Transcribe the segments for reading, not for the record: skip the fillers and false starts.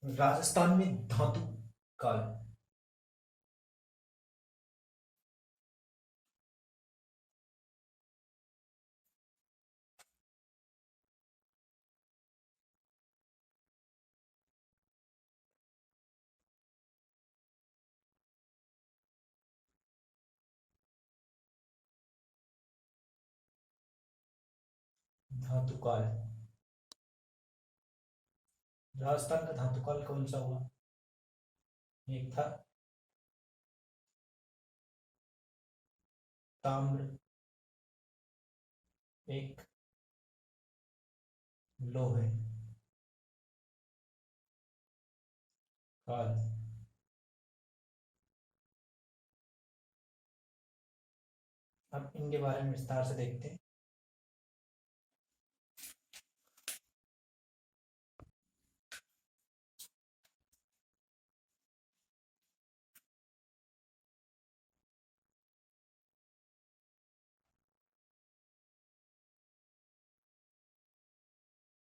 राजस्थान में धातु काल। धातु काल। राजस्थान का धातु काल कौन सा हुआ? एक था ताम्र, एक लोहे काल। अब इनके बारे में विस्तार से देखते हैं।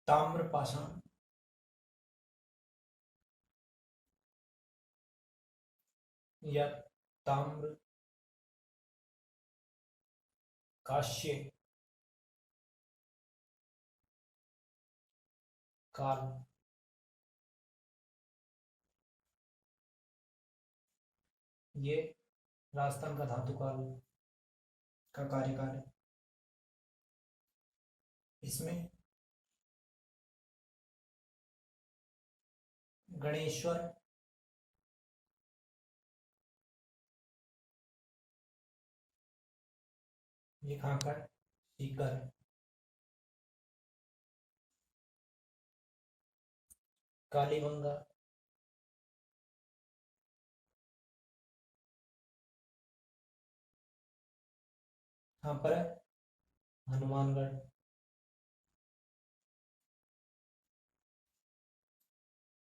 ताम्र पाषाण या ताम्र काश्य काल, ये राजस्थान का धातु काल का कार्यकाल है। इसमें गणेश्वर, ये खाकर सीकर, कालीबंगा, यहाँ पर है हनुमानगढ़,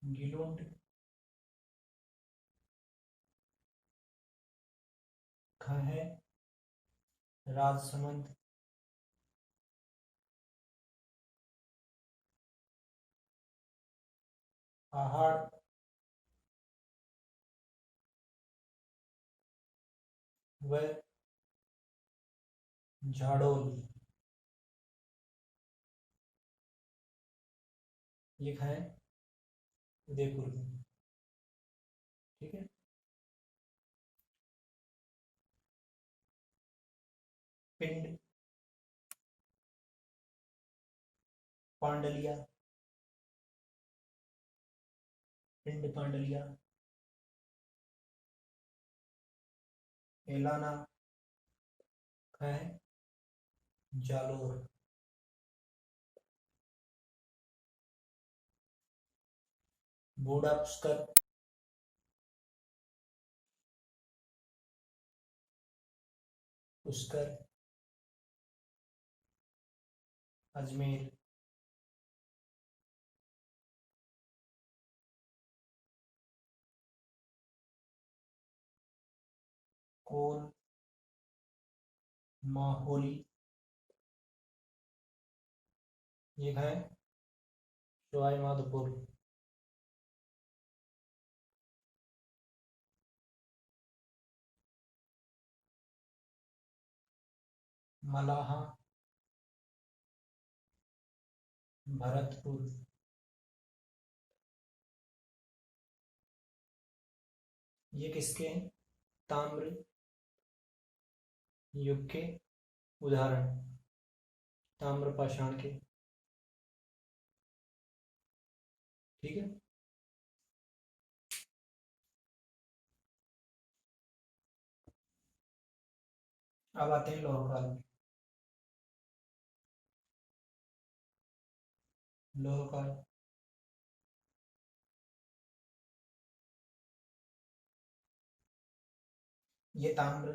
गिलोंड, कहाँ है राजसमंद, पहाड़ व झाड़ोल, ये कहाँ है उदयपुर में। ठीक है। पिंड पांडलिया, पिंड पांडलिया, एलाना, कहाँ है जालोर, बूढ़ा पुष्कर, पुष्कर अजमेर, कोल माहोली, ये है सवाई माधोपुर, मलाहा, भरतपुर, ये किसके हैं? ताम्र युग के उदाहरण, ताम्र पाषाण के। ठीक है। अब आते हैं लौह काल में। लौह काल, ये ताम्र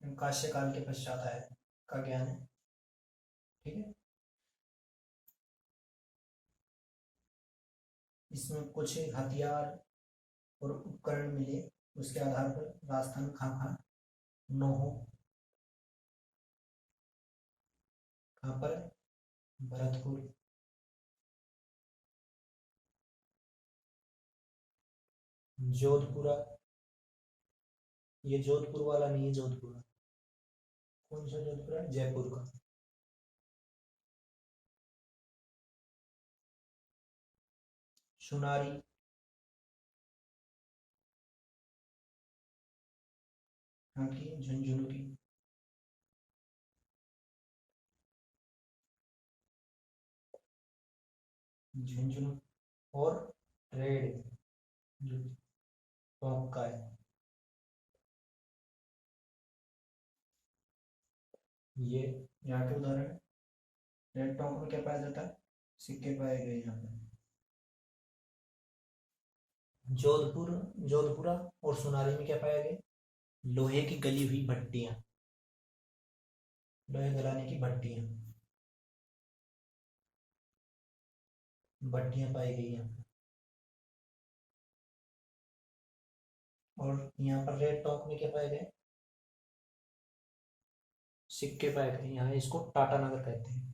काश्य काल के पश्चात आया का ज्ञान है। ठीक है। इसमें कुछ हथियार और उपकरण मिले, उसके आधार पर राजस्थान खां नोहो, कहाँ पर? भरतपुर। जोधपुरा, ये जोधपुर वाला नहीं है, जोधपुरा कौन सा जोधपुरा, जयपुर का। सुनारी, यहाँ की झुंझुनू की। झुंझुनू और रेड जो टोंक का है, ये यहाँ के उदाहरण है। रेड टोंक में क्या पाया जाता है, सिक्के पाए गए यहाँ पे। जोधपुर, जोधपुरा और सोनारी में क्या पाया गया, लोहे की गली हुई भट्टियां, लोहे गलाने की भट्टियां, भट्टियां पाई गई यहाँ पे। और यहाँ पर रेड टोंक में क्या पाया गया, सिक्के पाए गए। यहाँ इसको टाटा नगर कहते हैं,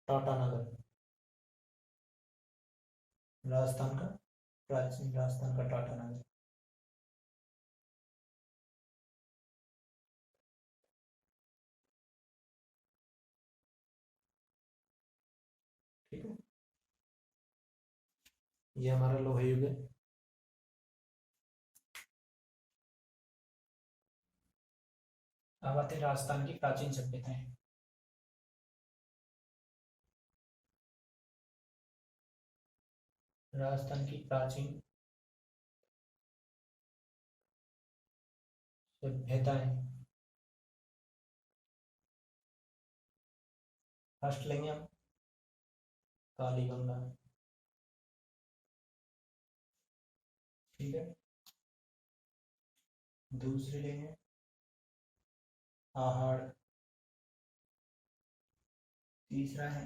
टाटा नगर, राजस्थान का, प्राचीन राजस्थान का टाटा नगर। ठीक है, ये हमारा लोह युग है। अब आते हैं राजस्थान की प्राचीन सभ्यताएं। राजस्थान की प्राचीन सभ्यताएं, फर्स्ट लेंगे हम कालीबंगा। ठीक है, दूसरी लेंगे पहाड़, तीसरा है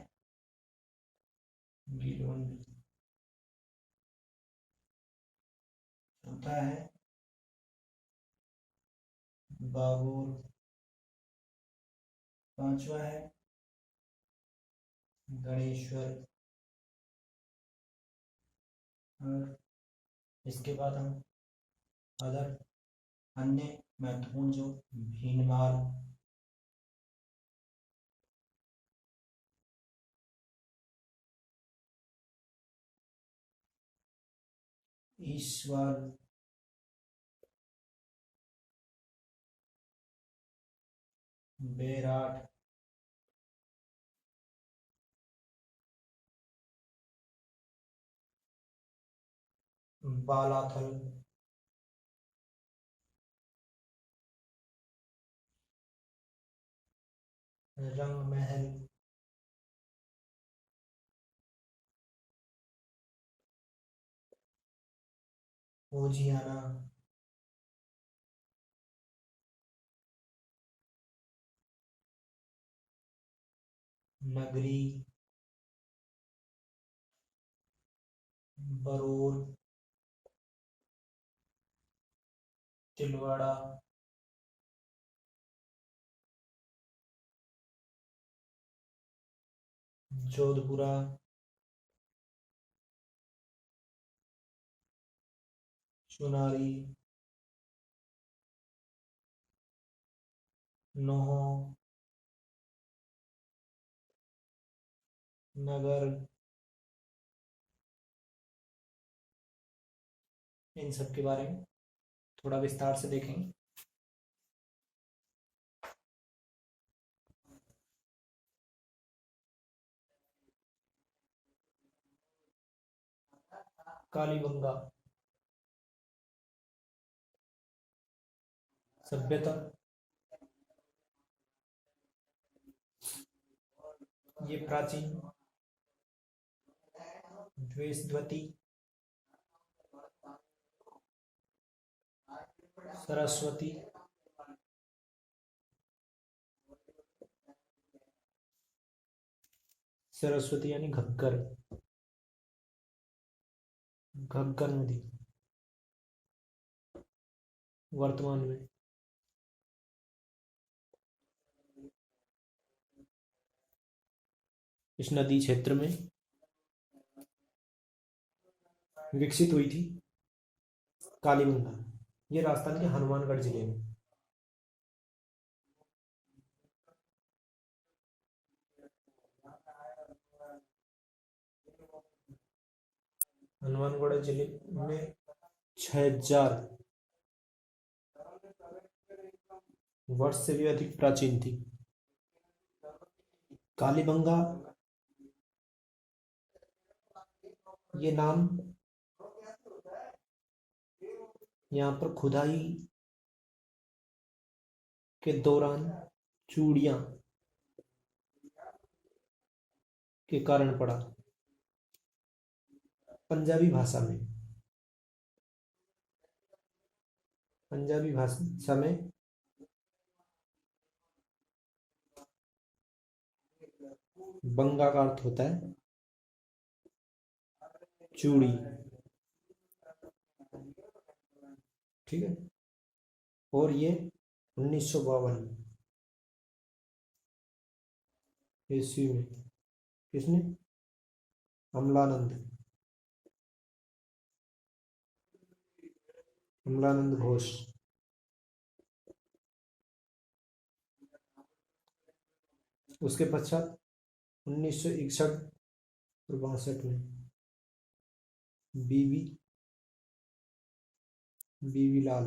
गिलोन, चौथा है बाबुर, पांचवा है गणेश्वर। और इसके बाद हम अदर अन्य महत्वपूर्ण जो भीनमाल, ईश्वर, बेराट, बालाथल, रंग महल, ओजियाना, नगरी, बरूर, तिलवाड़ा, जोधपुरा, चुनारी, नोहो, नगर, इन सब के बारे में थोड़ा विस्तार से देखेंगे। कालीबंगा सभ्यता, ये प्राचीन द्वेषवती, सरस्वती, सरस्वती यानी घग्गर, घग्गर नदी वर्तमान में, इस नदी क्षेत्र में विकसित हुई थी? कालीबंगा। ये राजस्थान के हनुमानगढ़ जिले में। हनुमानगढ़ जिले में 6000 वर्ष से भी अधिक प्राचीन थी। कालीबंगा ये नाम यहाँ पर खुदाई के दौरान चूड़ियां के कारण पड़ा। पंजाबी भाषा में, पंजाबी भाषा में बंगा का अर्थ होता है चूड़ी। ठीक है। और ये 1952 ईस्वी में किसने? अमलानंद घोष। उसके पश्चात 1961 और 62 में बीवी लाल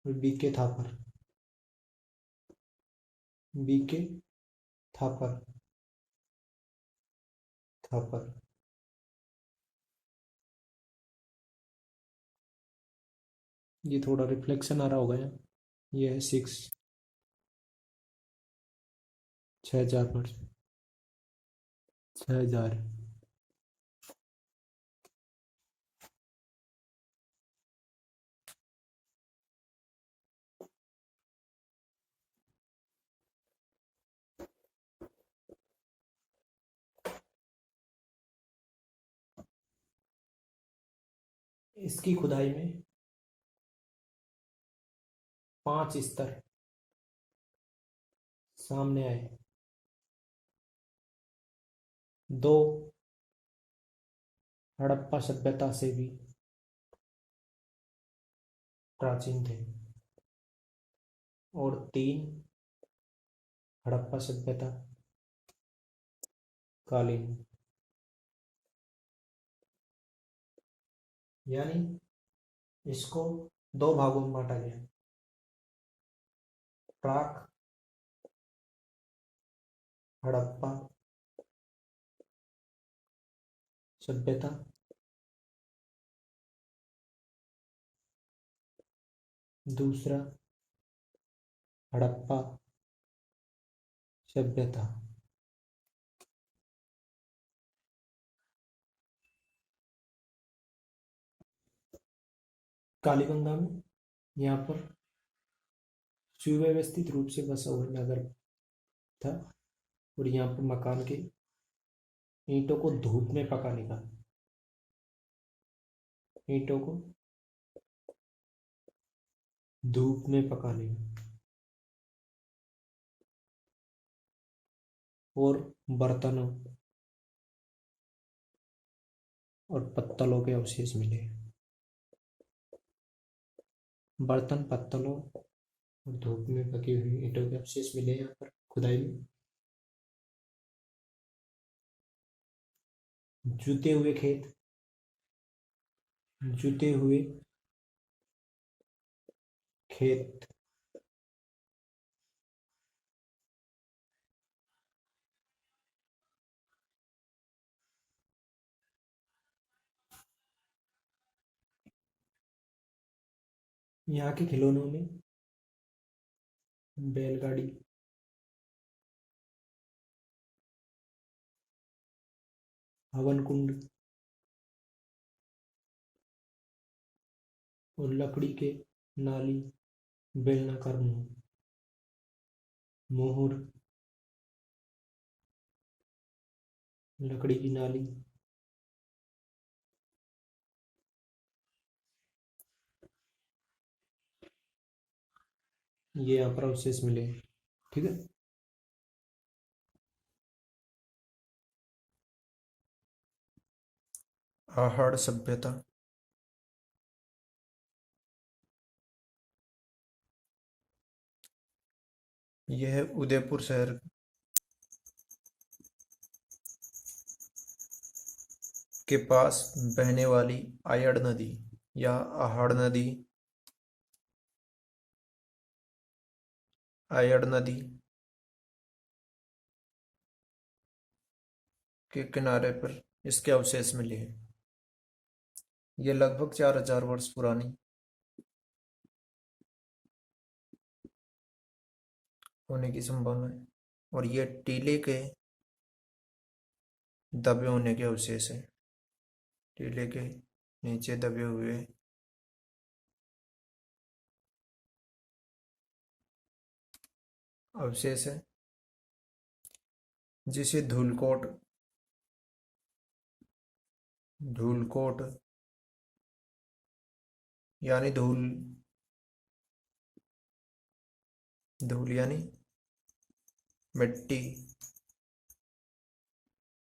और बीके थापर। ये थोड़ा रिफ्लेक्शन आ रहा होगा यहाँ। ये है 6000 पर 6000। इसकी खुदाई में 5 स्तर सामने आए। 2 हड़प्पा सभ्यता से भी प्राचीन थे और 3 हड़प्पा सभ्यता कालीन। यानी इसको 2 भागों में बांटा गया। प्राक हड़प्पा सभ्यता दूसरा हड़प्पा सभ्यता। कालीबंगा में यहाँ पर सुव्यवस्थित रूप से बसा हुआ नगर था और यहाँ पर मकान के ईंटों को धूप में पकाने का और बर्तनों और पत्तलों के अवशेष मिले। बर्तन, पत्तलों और धूप में पकी हुई ईंटों के अवशेष मिले यहाँ पर खुदाई में। जूते हुए खेत यहाँ के खिलौनों में बैलगाड़ी, हवन कुंड और लकड़ी के नाली, बेलनाकार मोहर, लकड़ी की नाली, ये यहाँ पर अवशेष मिले। ठीक है। आहड़ सभ्यता, यह उदयपुर शहर के पास बहने वाली आयड़ नदी या आहड़ नदी, आयड़ नदी के किनारे पर इसके अवशेष मिले हैं। ये लगभग 4000 वर्ष पुरानी होने की संभावना है और ये टीले के दबे होने के अवशेष है। टीले के नीचे दबे हुए अवशेष है, जिसे धूलकोट धूलकोट यानी धूल यानी मिट्टी,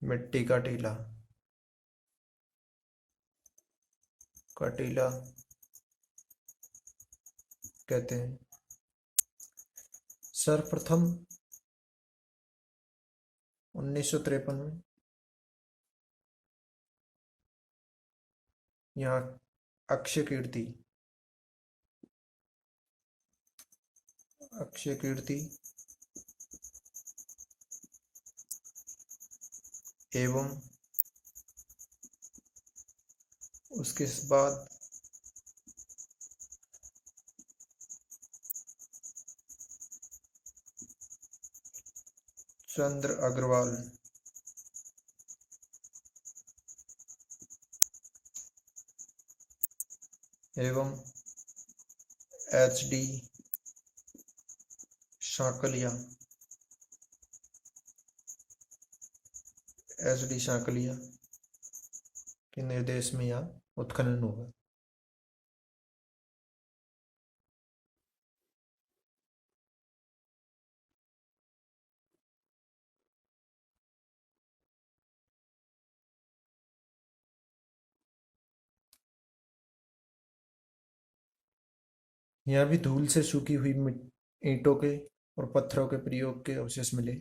मिट्टी का टीला कहते हैं। सर्वप्रथम 1953 में यहाँ अक्षय कीर्ति एवं उसके बाद चंद्र अग्रवाल एवं HD शाकलिया के निर्देश में यहाँ उत्खनन हुआ। यहाँ भी धूल से सूखी हुई ईंटों के और पत्थरों के प्रयोग के अवशेष मिले।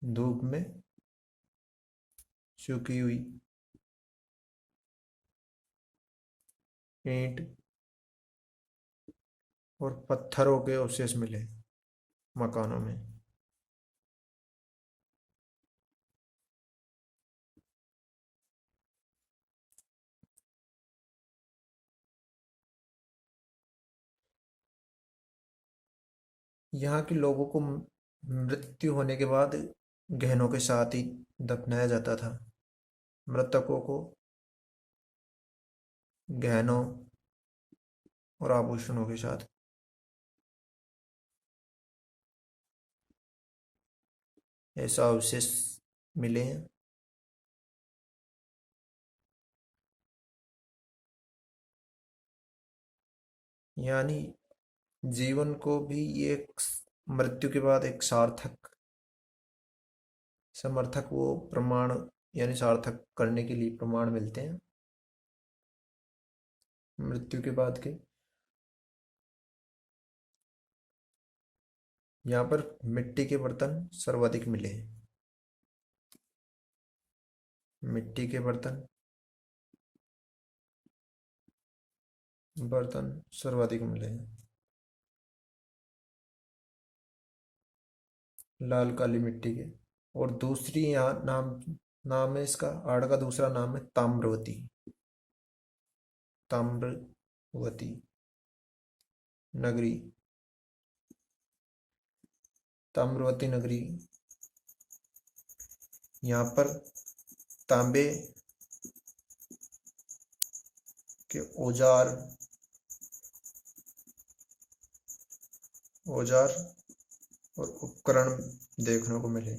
धूप में सूखी हुई ईंट और पत्थरों के अवशेष मिले मकानों में। यहाँ के लोगों को मृत्यु होने के बाद गहनों के साथ ही दफनाया जाता था। मृतकों को गहनों और आभूषणों के साथ। ऐसा अवशेष मिले हैं। यानी जीवन को भी एक मृत्यु के बाद एक समर्थक वो प्रमाण यानी सार्थक करने के लिए प्रमाण मिलते हैं मृत्यु के बाद के। यहाँ पर मिट्टी के बर्तन सर्वाधिक मिले हैं। मिट्टी के बर्तन सर्वाधिक मिले हैं। लाल काली मिट्टी के। और दूसरी यहाँ नाम है इसका, आड़ का दूसरा नाम है ताम्रवती नगरी। ताम्रवती नगरी, यहाँ पर तांबे के औजार और उपकरण देखने को मिले।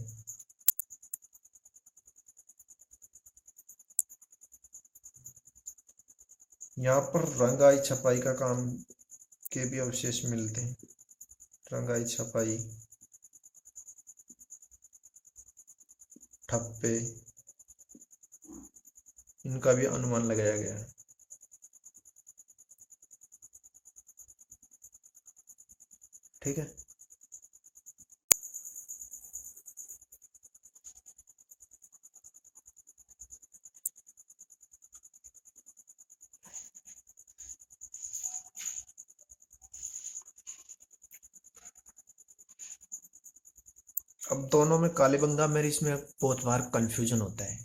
यहाँ पर रंगाई छपाई का काम के भी अवशेष मिलते हैं। रंगाई छपाई, ठप्पे, इनका भी अनुमान लगाया गया है। ठीक है। अब दोनों में कालीबंगा मेरे इसमें बहुत बार कंफ्यूजन होता है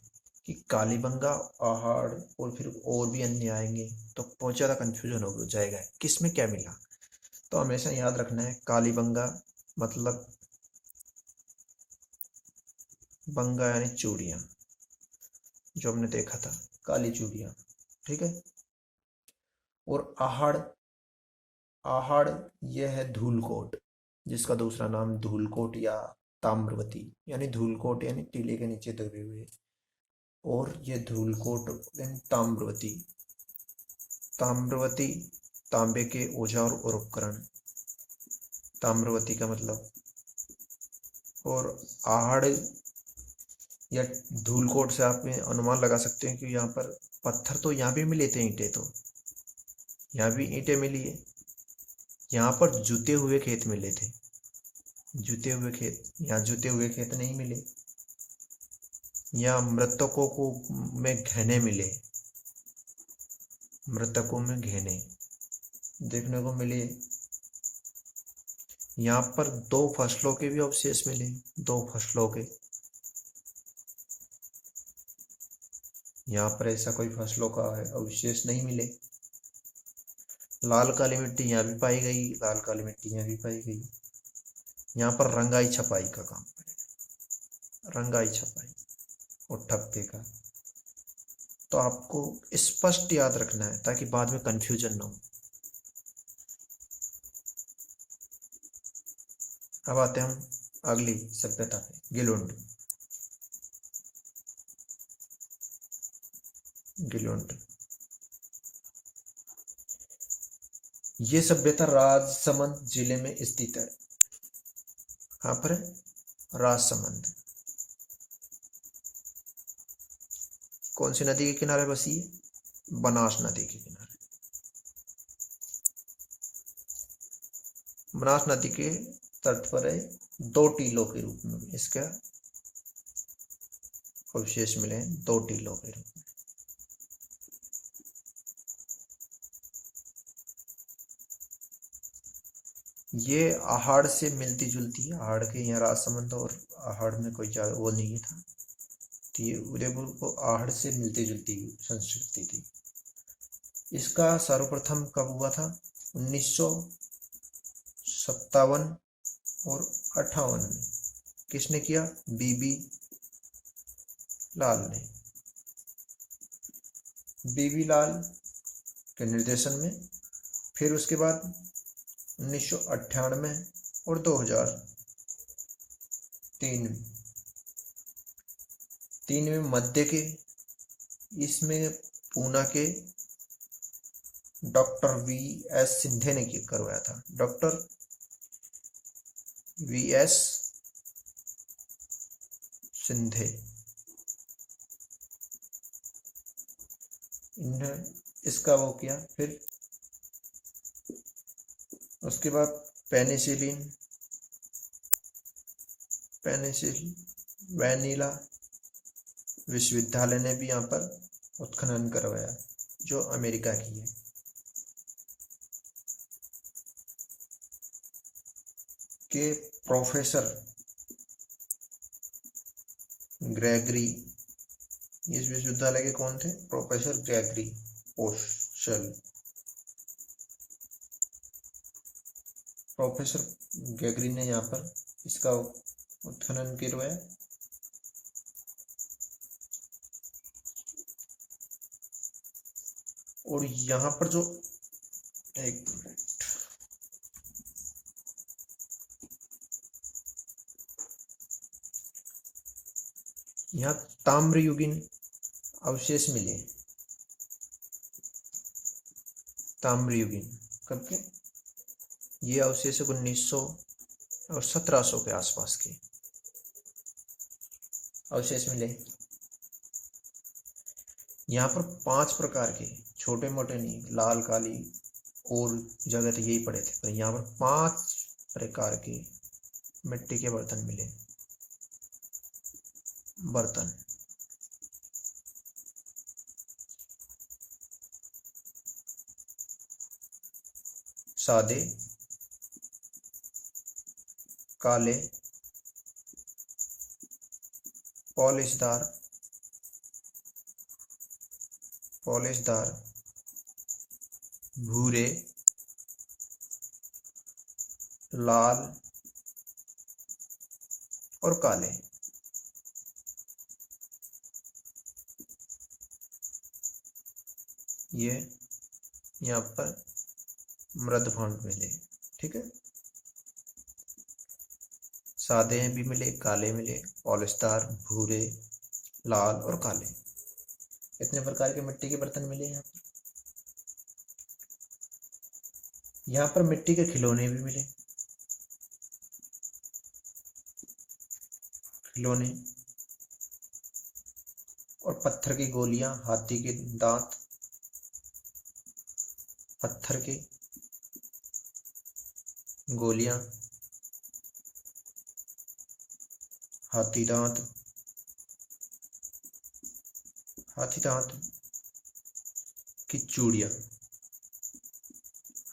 कि कालीबंगा, आहड़ और फिर और भी अन्य आएंगे तो बहुत ज़्यादा कंफ्यूजन हो जाएगा किस में क्या मिला। तो हमेशा याद रखना है कालीबंगा मतलब बंगा यानी चूड़ियाँ, जो हमने देखा था काली चूड़ियाँ। ठीक है। और आहड़, आहड़ यह है धूलकोट, जिसका दूसरा नाम धूलकोट या ताम्रवती, यानी धूलकोट यानी टीले के नीचे दबे हुए, और ये धूलकोट यानी ताम्रवती, ताम्रवती तांबे के औजार और उपकरण, ताम्रवती का मतलब। और आहड़ या धूलकोट से आप अनुमान लगा सकते हैं कि यहाँ पर पत्थर तो यहाँ भी मिले थे, ईंटें तो यहाँ भी ईंटें मिली है, यहाँ पर जुते हुए खेत मिले थे, जुते हुए खेत, यहाँ जुते हुए खेत नहीं मिले। यहाँ मृतकों को में गहने मिले, मृतकों में गहने देखने को मिले। यहाँ पर 2 फसलों के भी अवशेष मिले, 2 फसलों के। यहाँ पर ऐसा कोई फसलों का अवशेष नहीं मिले। लाल काली मिट्टी यहाँ भी पाई गई, लाल काली मिट्टी यहाँ भी पाई गई। यहाँ पर रंगाई छपाई का काम है, रंगाई छपाई और ठप्पे का। तो आपको स्पष्ट याद रखना है ताकि बाद में कंफ्यूजन ना हो। अब आते हैं हम अगली सभ्यता पे, गिलोंड। गिलोंड ये सभ्यता राजसमंद जिले में स्थित है। कहाँ पर है? राजसमंद। कौन सी नदी के किनारे बसी है? बनास नदी के किनारे। बनास नदी के तट पर है, 2 टीलों के रूप में इसका अवशेष मिले हैं, 2 टीलों के रूप में। ये आहड़ से मिलती जुलती है, आहड़ के यहाँ राजसमंद और आहड़ में कोई ज्यादा वो नहीं था, तो ये उदयपुर को आहड़ से मिलती जुलती संस्कृति थी। इसका सर्वप्रथम कब हुआ था? 1957 और 58 में। किसने किया? बीबी लाल ने, बीबी लाल के निर्देशन में। फिर उसके बाद 1998 और 2003 में मध्य के, इसमें पूना के डॉक्टर VS सिंधे ने करवाया था, डॉक्टर VS सिंधे। इन्हें इसका वो किया। फिर उसके बाद पेनिसिल्वेनिया विश्वविद्यालय ने भी यहाँ पर उत्खनन करवाया, जो अमेरिका की है। के प्रोफेसर ग्रेगरी, इस विश्वविद्यालय के कौन थे? प्रोफेसर ग्रेगरी पोशल। प्रोफेसर ग्रेगरी ने यहाँ पर इसका उत्खनन करवाया। और यहाँ पर जो, एक मिनट, यहाँ ताम्रयुगीन अवशेष मिले। ताम्रयुगीन कब के? ये अवशेष 1900 और 1700 के आसपास के अवशेष मिले। यहाँ पर 5 प्रकार के, छोटे मोटे नहीं, लाल काली और जगह तो यही पड़े थे, पर यहाँ पर 5 प्रकार के मिट्टी के बर्तन मिले। बर्तन सादे, काले, पॉलिशदार, भूरे, लाल और काले। ये यहाँ पर मृदभांड मिले। ठीक है, सादे भी मिले, काले मिले, पॉलिशदार, भूरे, लाल और काले। इतने प्रकार के मिट्टी के बर्तन मिले यहाँ पर मिट्टी के खिलौने भी मिले। खिलौने और पत्थर की गोलियां, हाथी के दांत, पत्थर के गोलियां, हाथी दांत की चूड़ियां,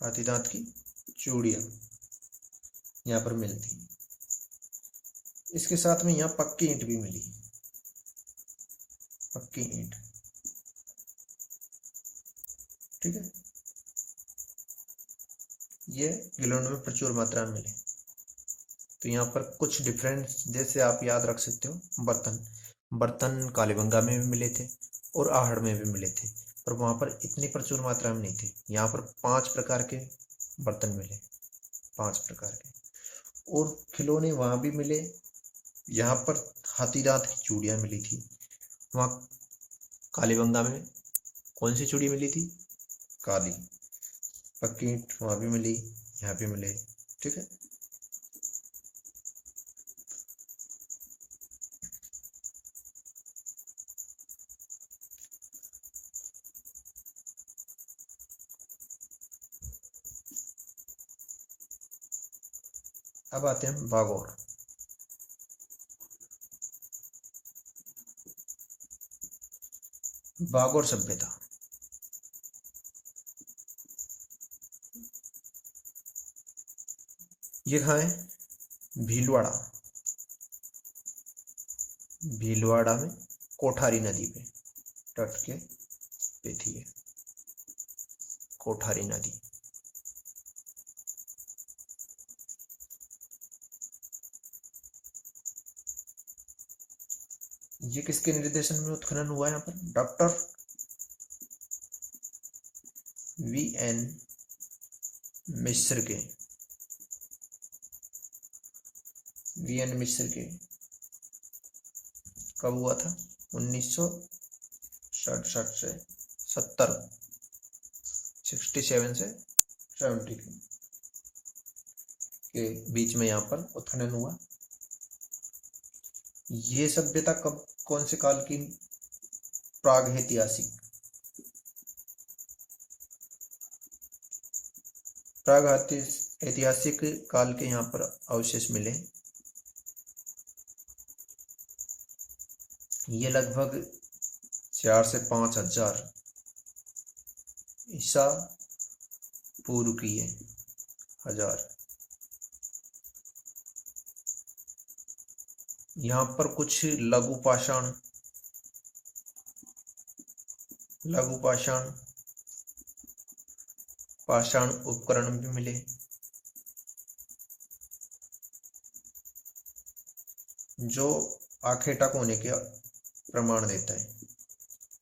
हाथी दांत की चूड़ियां यहाँ पर मिलती। इसके साथ में यहाँ पक्की ईंट भी मिली, पक्की ईंट। ठीक है, ये खिलौनों में प्रचुर मात्रा में मिले। तो यहाँ पर कुछ डिफरेंस जैसे आप याद रख सकते हो। बर्तन कालीबंगा में भी मिले थे और आहड़ में भी मिले थे, पर वहाँ पर इतनी प्रचुर मात्रा में नहीं थे। यहाँ पर 5 प्रकार के बर्तन मिले, 5 प्रकार के। और खिलौने वहाँ भी मिले। यहाँ पर हाथी दांत की चूड़ियाँ मिली थी। वहाँ कालीबंगा में कौन सी चूड़ी मिली थी? काली। पक्की ईंट वहाँ भी मिली, यहाँ भी मिले। ठीक है, अब आते हैं बागौर। बागौर सभ्यता। ये कहाँ है? भीलवाड़ा। भीलवाड़ा में कोठारी नदी पे तट के पे थी ये कोठारी नदी। ये किसके निर्देशन में उत्खनन हुआ है? यहाँ पर डॉक्टर वी.एन. मिश्र के, वी.एन. मिश्र के कब हुआ था? 1967 से 70, 67 से 70 के बीच में यहाँ पर उत्खनन हुआ। ये सभ्यता कब, कौन से काल की? प्रागैतिहासिक काल के यहाँ पर अवशेष मिले। ये लगभग 4 से 5 हजार ईसा पूर्व की है। 1000। यहाँ पर कुछ लघु पाषाण उपकरण भी मिले, जो आखेटक होने के प्रमाण देता है।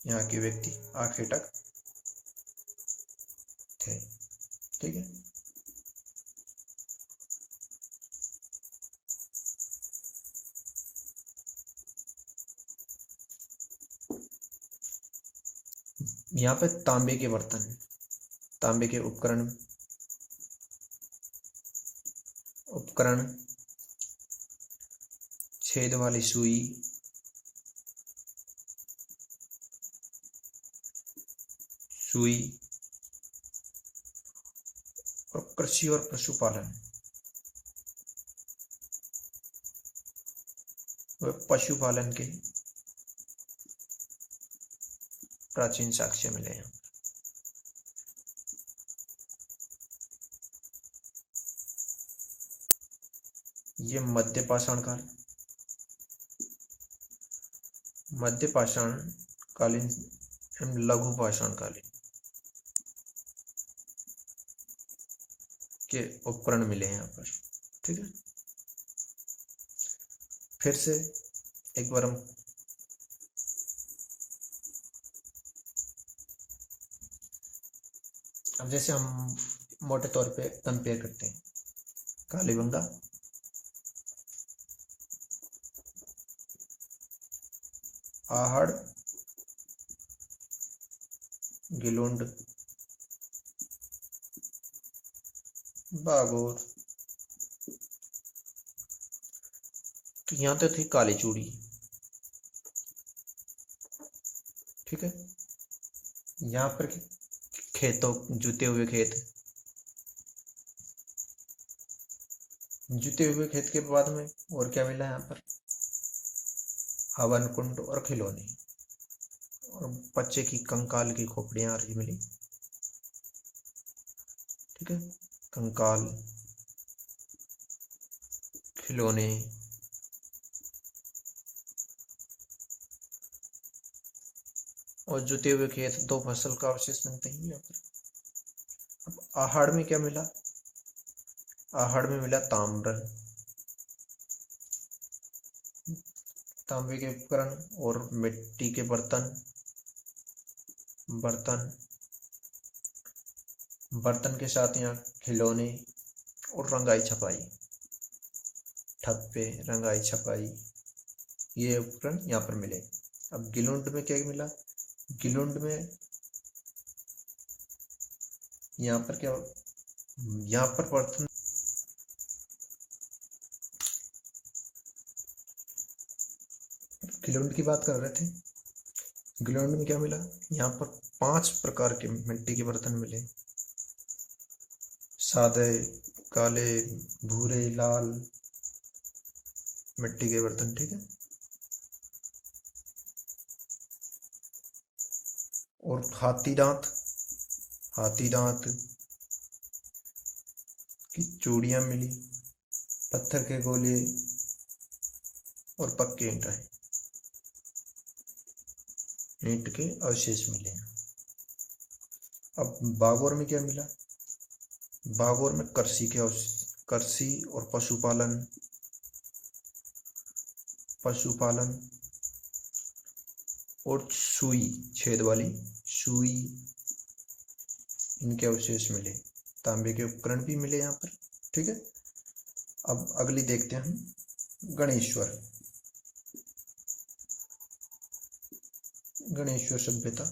यहाँ के व्यक्ति आखेटक थे। ठीक है, यहाँ पे तांबे के बर्तन, तांबे के उपकरण, छेद वाली सुई, सुई और कृषि और पशुपालन। वह पशुपालन के प्राचीन साक्ष्य मिले हैं। ये मध्य पाषाण काल, मध्य पाषाण कालीन एवं लघु पाषाण कालीन के उपकरण मिले हैं यहाँ पर। ठीक है, फिर से एक बार हम अब जैसे हम मोटे तौर पे कंपेयर करते हैं, कालीबंगा, आहड़, गिलोंड, बागोर। तो यहाँ तो थी काली चूड़ी। ठीक है, यहाँ पर खेतों, जुते हुए खेत, जुते हुए खेत के बाद में और क्या मिला यहाँ पर? हवन कुंड और खिलौने और बच्चे की कंकाल की खोपड़ियां रही मिली। ठीक है, कंकाल, खिलौने और जुते हुए खेत, दो फसल का अवशेष मिलते हैं यहाँ पर। अब आहड़ में क्या मिला? आहड़ में मिला ताम्र, तांबे के उपकरण और मिट्टी के बर्तन, बर्तन के साथ यहाँ खिलौने और रंगाई छपाई, ठप्पे, रंगाई छपाई, ये उपकरण यहाँ पर मिले। अब गिलोंड में क्या मिला? गिलोंड में यहाँ पर क्या, यहाँ पर बर्तन, गिलोंड की बात कर रहे थे। गिलोंड में क्या मिला? यहाँ पर 5 प्रकार के मिट्टी के बर्तन मिले, सादे, काले, भूरे, लाल मिट्टी के बर्तन। ठीक है, और हाथी दांत की चूड़ियां मिली, पत्थर के गोले और पक्के ईंट के अवशेष मिले। अब बागोर में क्या मिला? बागोर में कृषि और पशुपालन और सुई, छेद वाली सुई, इनके अवशेष मिले। तांबे के उपकरण भी मिले यहाँ पर। ठीक है, अब अगली देखते हैं हम गणेश्वर सभ्यता।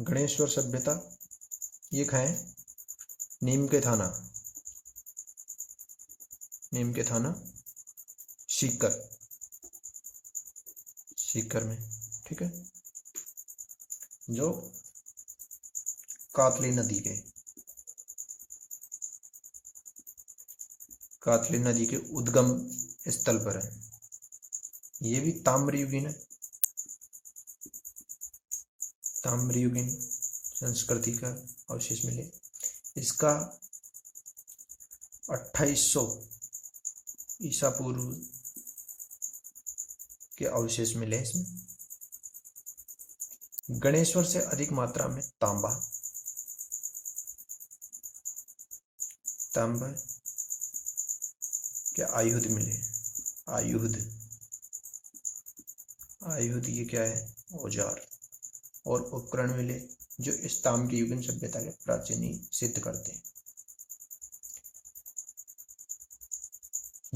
गणेश्वर सभ्यता ये खाए नीम के थाना सीकर में। ठीक है, जो कातली नदी के उद्गम स्थल पर है। ये भी ताम्रयुगीन संस्कृति का अवशेष मिले। इसका 2800 ईसा पूर्व के अवशेष मिले इसमें। गणेश्वर से अधिक मात्रा में तांबा के आयुध मिले। आयुध ये क्या है? औजार और उपकरण मिले, जो इस ताम्र युगीन सभ्यता के प्राचीन सिद्ध करते हैं।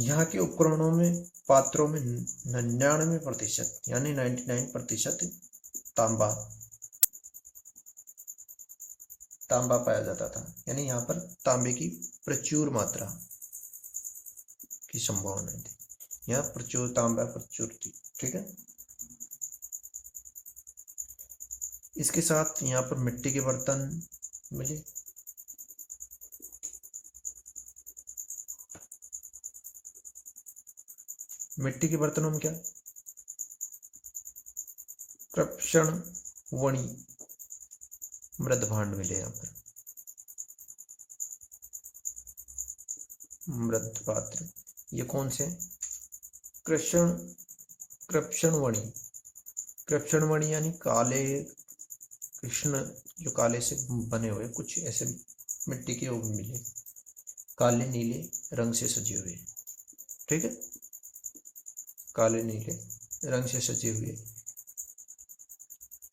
यहाँ के उपकरणों में, पात्रों में 99% यानी 99% तांबा तांबा पाया जाता था, यानी यहाँ पर तांबे की प्रचुर मात्रा की संभावना थी, यहाँ प्रचुर तांबा प्रचुर थी। ठीक है, इसके साथ यहाँ पर मिट्टी के बर्तन मिले। मिट्टी के बर्तनों में क्या, कृष्ण वणि मृद भांड मिले यहाँ पर, मृद पात्र। ये कौन से, कृष्णवणि। कृष्णवणि यानी काले कृष्ण, जो काले से बने हुए कुछ ऐसे मिट्टी के वो मिले, काले नीले रंग से सजे हुए। ठीक है, काले नीले रंग से सजे हुए।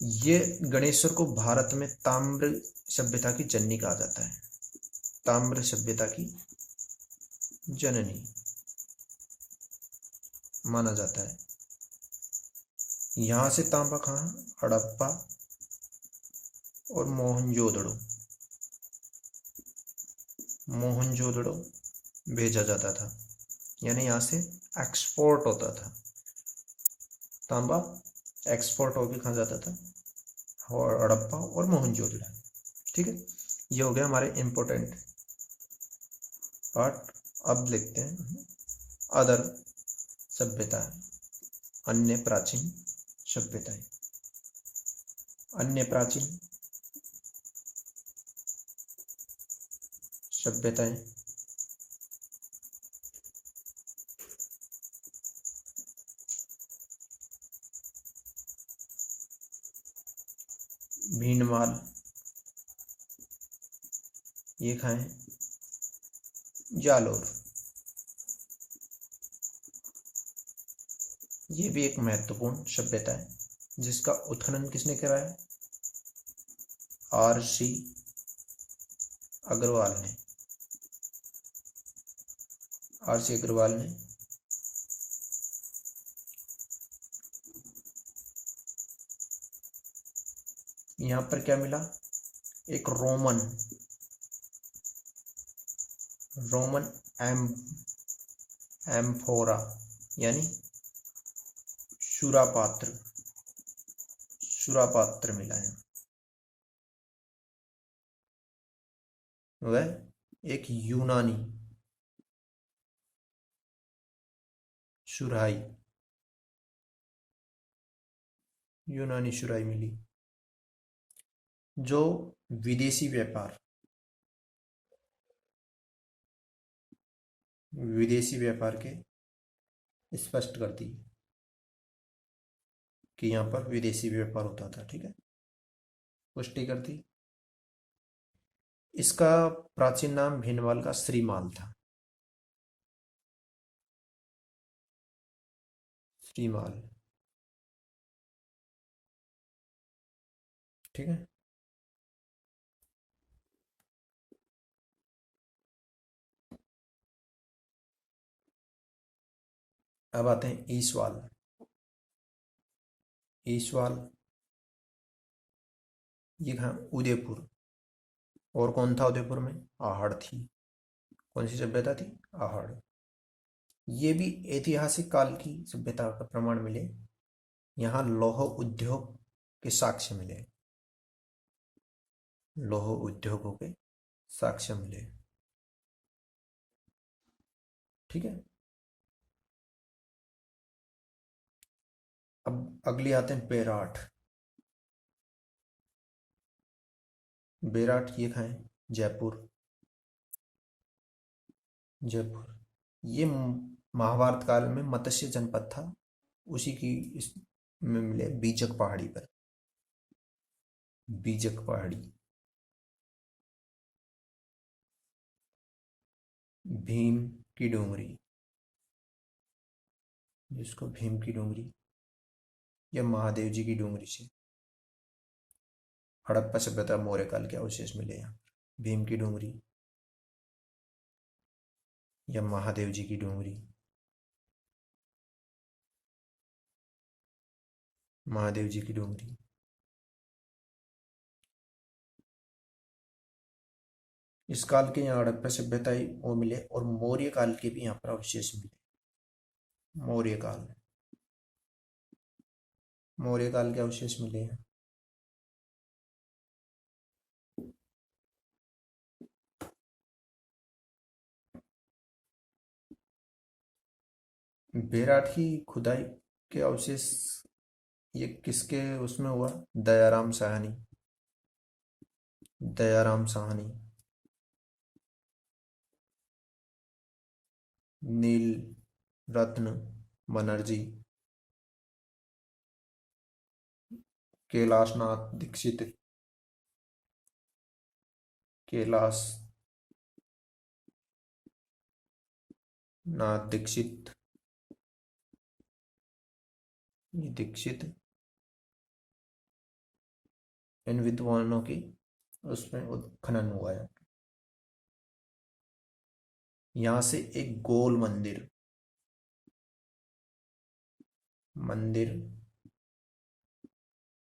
ये गणेश्वर को भारत में ताम्र सभ्यता की जननी कहा जाता है, ताम्र सभ्यता की जननी माना जाता है। यहां से तांबा कहाँ, हड़प्पा और मोहनजोदड़ो भेजा जाता था, यानी यहाँ से एक्सपोर्ट होता था तांबा, एक्सपोर्ट होकर कहाँ जाता था, और हड़प्पा और मोहनजोदड़ो। ठीक है, ये हो गया हमारे इम्पोर्टेंट पार्ट। अब लिखते हैं अदर सभ्यता, अन्य प्राचीन सभ्यताएं। अन्य प्राचीन सभ्यताएं भीनमाल, ये खाएं, जालोर, ये भी एक महत्वपूर्ण सभ्यता है जिसका उत्खनन किसने कराया, R.C. अग्रवाल ने, R.C. अग्रवाल ने यहाँ पर क्या मिला, एक रोमन एम्फोरा यानी सुरापात्र मिला है। वह एक यूनानी सुराही मिली, जो विदेशी व्यापार के स्पष्ट करती है कि यहाँ पर विदेशी व्यापार होता था। ठीक है, पुष्टि करती। इसका प्राचीन नाम भीनमाल का श्रीमाल था, श्रीमाल। ठीक है, अब आते हैं ईसवाल। ये कहाँ, उदयपुर। और कौन था उदयपुर में, आहड़ थी। कौन सी सभ्यता थी, आहड़। ये भी ऐतिहासिक काल की सभ्यता का प्रमाण मिले, यहाँ लौह उद्योग के साक्ष्य मिले, लौह उद्योगों के साक्ष्य मिले। ठीक है, अब अगली आते हैं बेराट। ये खाएं, जयपुर। ये महाभारत काल में मत्स्य जनपद था, उसी की में मिले बीजक पहाड़ी पर, बीजक पहाड़ी। भीम की डोंगरी, जिसको भीम की डोंगरी या महादेव जी की डोंगरी से हड़प्पा सभ्यता मौर्य काल के अवशेष मिले यहाँ पर। भीम की डोंगरी या महादेव जी की डोंगरी, महादेव जी की डोंगरी। इस काल के यहाँ हड़प्पा सभ्यता वो मिले और मौर्य काल के भी यहाँ पर अवशेष मिले। मौर्य काल के अवशेष मिले हैं। बेराट की खुदाई के अवशेष ये किसके उसमें हुआ? दयाराम साहनी। नील रत्न बनर्जी, कैलाशनाथ दीक्षित, दीक्षित इन विद्वानों की उसमें उत्खनन हुआ है। यहाँ से एक गोल मंदिर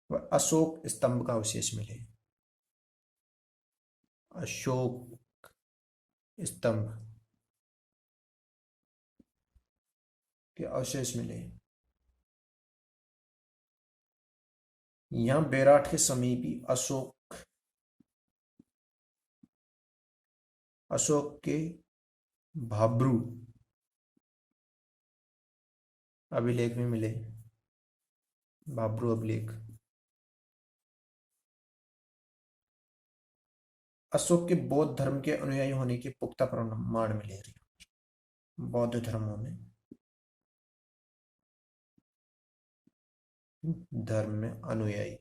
व अशोक स्तंभ का अवशेष मिले। अशोक स्तंभ के अवशेष मिले। यहाँ बेराट के समीप ही अशोक के भाब्रू अभिलेख में मिले। भाब्रू अभिलेख अशोक के बौद्ध धर्म के अनुयायी होने के पुख्ता प्रमाण मिले। बौद्ध धर्मों में अनुयायी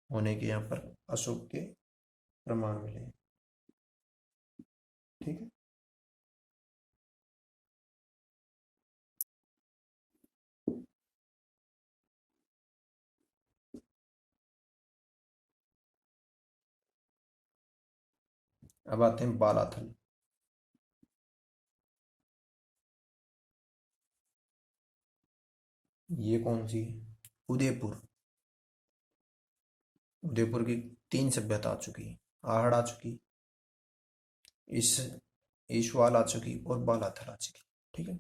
होने के यहाँ पर अशोक के प्रमाण मिले। ठीक है। अब आते हैं बालाथल। ये कौन सी? उदयपुर की 3 सभ्यता आ चुकी, आहड़ आ चुकी, ईशवाल आ चुकी और बालाथल आ चुकी। ठीक है।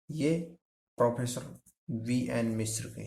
ये प्रोफेसर VN मिश्र के